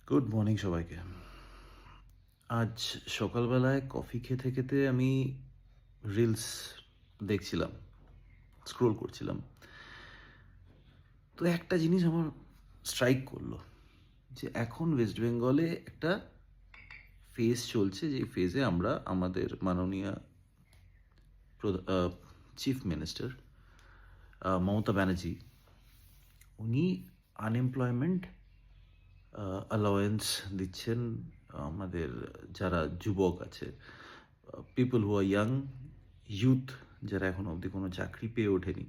Good morning সবাইকে। আজ সকালবেলায় কফি খেতে খেতে আমি রিলস দেখছিলাম, স্ক্রোল করছিলাম। তো একটা জিনিস আমার স্ট্রাইক করলো যে এখন ওয়েস্ট বেঙ্গলে একটা ফেজ চলছে, যে ফেজে আমরা আমাদের মাননীয় চিফ মিনিস্টার মমতা ব্যানার্জি, উনি আনএমপ্লয়মেন্ট অ্যালাওয়েন্স দিচ্ছেন আমাদের যারা যুবক আছে, people who are young, youth যারা এখন অবধি কোনো চাকরি পেয়ে ওঠেনি,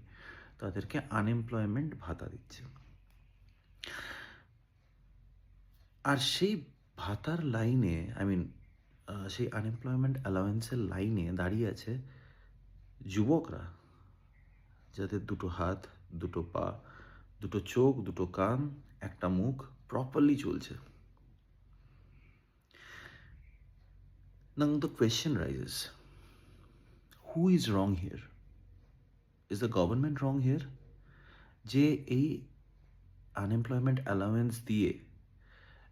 তাদেরকে আনএমপ্লয়মেন্ট ভাতা দিচ্ছে। আর সেই ভাতার লাইনে, সেই আনএমপ্লয়মেন্ট অ্যালাওয়েন্সের লাইনে দাঁড়িয়ে আছে যুবকরা, যাদের দুটো হাত, দুটো পা, দুটো চোখ, দুটো কান, একটা মুখ প্রপারলি চলছে। Now the question rises, who is wrong here? Is the government wrong here? যে এই আনএমপ্লয়মেন্ট অ্যালাওয়েন্স দিয়ে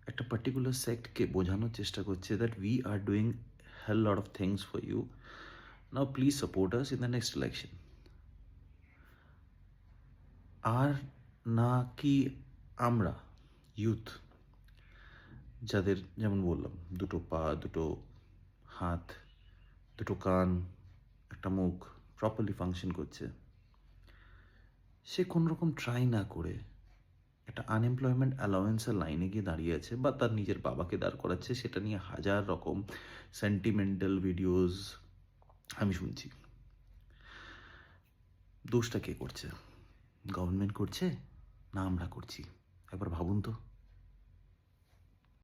একটা পার্টিকুলার সেক্টকে বোঝানোর চেষ্টা করছে that we are doing hell lot of things for you, now please support us in the next election. আর না কি আমরা ইউথ, যাদের যেমন বললাম দুটো পা, দুটো হাত, দুটো কান, একটা মুখ প্রপারলি ফাংশন করছে, সে কোনোরকম ট্রাই না করে একটা আনএমপ্লয়মেন্ট অ্যালাওয়েন্সের লাইনে গিয়ে দাঁড়িয়ে আছে, বা তার নিজের বাবাকে দাঁড় করাচ্ছে, সেটা নিয়ে হাজার রকম সেন্টিমেন্টাল ভিডিওস আমি শুনছি। দোষটা কে করছে? গভর্নমেন্ট করছে না আমরা করছি? একবার ভাবুন তো।